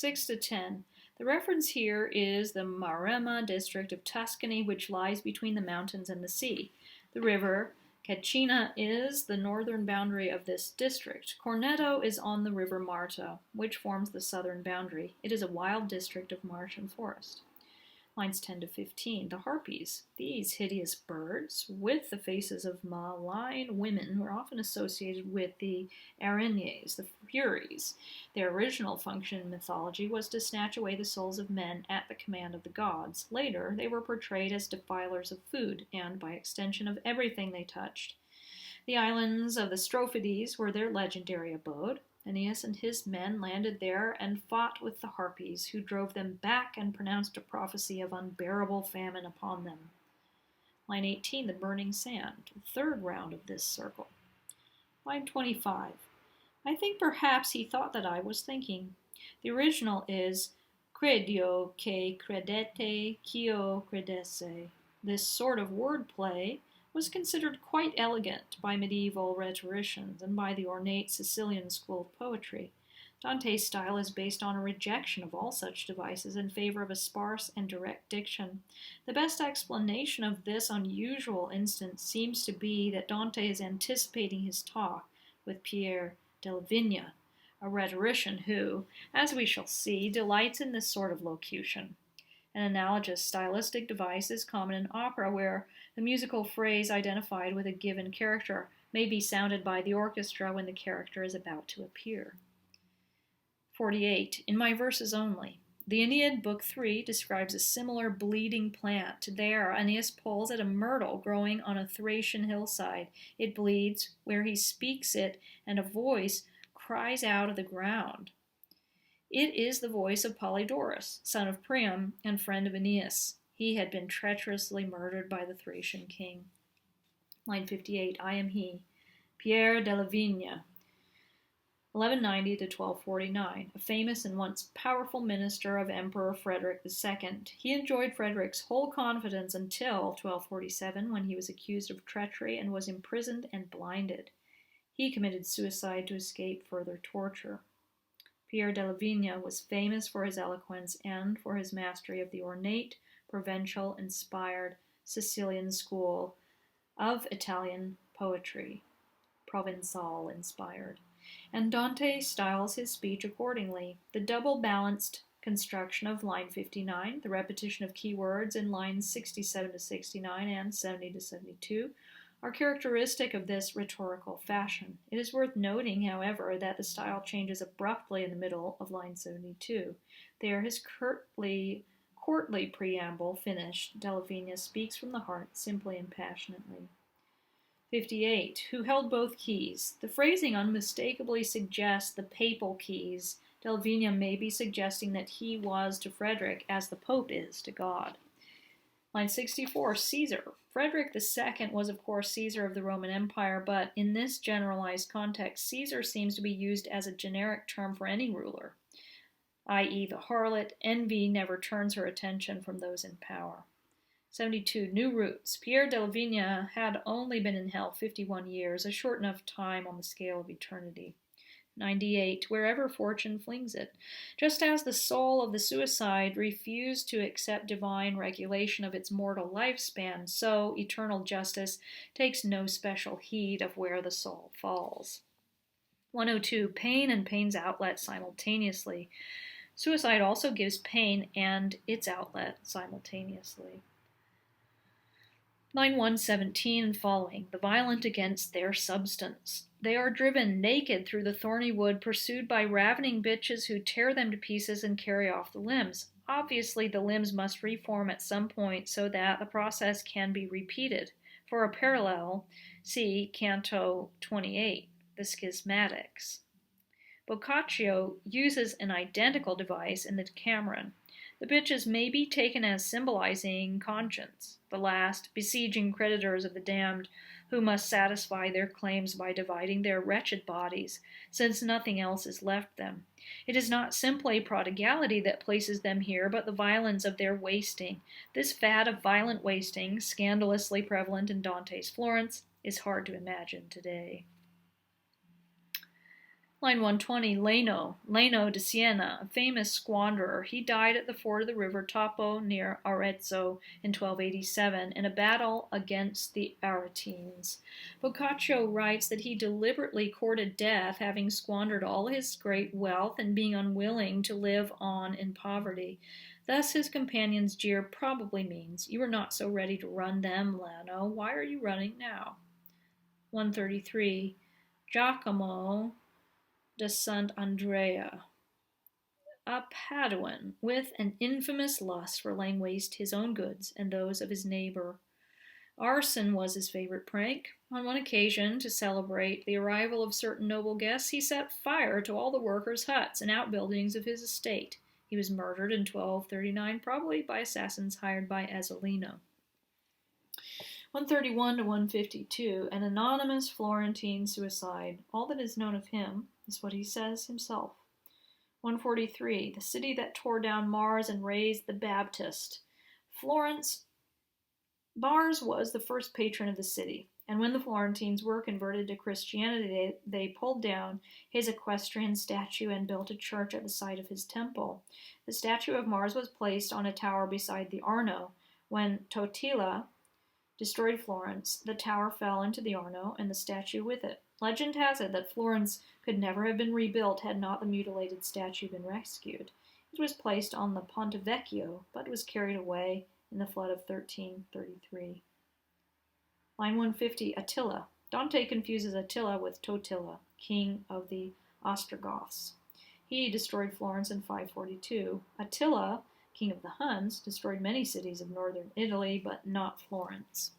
6 to 10. The reference here is the Maremma district of Tuscany, which lies between the mountains and the sea. The river Cecina is the northern boundary of this district. Corneto is on the river Marta, which forms the southern boundary. It is a wild district of marsh and forest. Lines 10 to 15. The harpies, these hideous birds with the faces of malign women, were often associated with the araignées, the furies. Their original function in mythology was to snatch away the souls of men at the command of the gods. Later, they were portrayed as defilers of food, and by extension of everything they touched. The islands of the Strophides were their legendary abode. Aeneas and his men landed there and fought with the harpies, who drove them back and pronounced a prophecy of unbearable famine upon them. Line 18, the burning sand, the third round of this circle. Line 25, I think perhaps he thought that I was thinking. The original is credio che credete quio credesse. This sort of wordplay was considered quite elegant by medieval rhetoricians and by the ornate Sicilian school of poetry. Dante's style is based on a rejection of all such devices in favor of a sparse and direct diction. The best explanation of this unusual instance seems to be that Dante is anticipating his talk with Pier della Vigna, a rhetorician who, as we shall see, delights in this sort of locution. An analogous stylistic device is common in opera, where the musical phrase identified with a given character may be sounded by the orchestra when the character is about to appear. 48. In my verses only. The Aeneid, Book 3, describes a similar bleeding plant. There, Aeneas pulls at a myrtle growing on a Thracian hillside. It bleeds where he speaks it, and a voice cries out of the ground. It is the voice of Polydorus, son of Priam and friend of Aeneas. He had been treacherously murdered by the Thracian king. Line 58, I am he. Pier della Vigna, 1190 to 1249, a famous and once powerful minister of Emperor Frederick II. He enjoyed Frederick's whole confidence until 1247, when he was accused of treachery and was imprisoned and blinded. He committed suicide to escape further torture. Pier della Vigna was famous for his eloquence and for his mastery of the ornate, Provençal-inspired Sicilian school of Italian poetry, Provençal-inspired. And Dante styles his speech accordingly. The double-balanced construction of line 59, the repetition of key words in lines 67 to 69 and 70 to 72, are characteristic of this rhetorical fashion. It is worth noting, however, that the style changes abruptly in the middle of line 72. There, his courtly preamble finished, Della Vigna speaks from the heart, simply and passionately. 58. Who held both keys. The phrasing unmistakably suggests the papal keys. Della Vigna may be suggesting that he was to Frederick as the Pope is to God. Line 64, Caesar. Frederick II was, of course, Caesar of the Roman Empire, but in this generalized context, Caesar seems to be used as a generic term for any ruler, i.e. the harlot. Envy never turns her attention from those in power. 72. New roots. Pier della Vigna had only been in hell 51 years, a short enough time on the scale of eternity. 98. Wherever fortune flings it. Just as the soul of the suicide refused to accept divine regulation of its mortal lifespan, so eternal justice takes no special heed of where the soul falls. 102. Pain and pain's outlet simultaneously. Suicide also gives pain and its outlet simultaneously. Line 117 and following. The violent against their substance. They are driven naked through the thorny wood, pursued by ravening bitches who tear them to pieces and carry off the limbs. Obviously, the limbs must reform at some point so that the process can be repeated. For a parallel, see Canto 28, the Schismatics. Boccaccio uses an identical device in the Decameron. The bitches may be taken as symbolizing conscience, the last besieging creditors of the damned, who must satisfy their claims by dividing their wretched bodies, since nothing else is left them. It is not simply prodigality that places them here, but the violence of their wasting. This fad of violent wasting, scandalously prevalent in Dante's Florence, is hard to imagine today. Line 120, Leno de Siena, a famous squanderer. He died at the ford of the river Topo near Arezzo in 1287 in a battle against the Aretines. Boccaccio writes that he deliberately courted death, having squandered all his great wealth and being unwilling to live on in poverty. Thus his companion's jeer probably means, "You were not so ready to run them, Lano. Why are you running now?" 133, Giacomo de Sant'Andrea, a Paduan, with an infamous lust for laying waste his own goods and those of his neighbor. Arson was his favorite prank. On one occasion, to celebrate the arrival of certain noble guests, he set fire to all the workers' huts and outbuildings of his estate. He was murdered in 1239, probably by assassins hired by Azzolino. 131 to 152, an anonymous Florentine suicide. All that is known of him is what he says himself. 143, the city that tore down Mars and raised the Baptist. Mars was the first patron of the city, and when the Florentines were converted to Christianity, they pulled down his equestrian statue and built a church at the site of his temple. The statue of Mars was placed on a tower beside the Arno. When Totila destroyed Florence, the tower fell into the Arno and the statue with it. Legend has it that Florence could never have been rebuilt had not the mutilated statue been rescued. It was placed on the Ponte Vecchio, but was carried away in the flood of 1333. Line 150, Attila. Dante confuses Attila with Totila, king of the Ostrogoths. He destroyed Florence in 542. Attila, king of the Huns, destroyed many cities of northern Italy, but not Florence.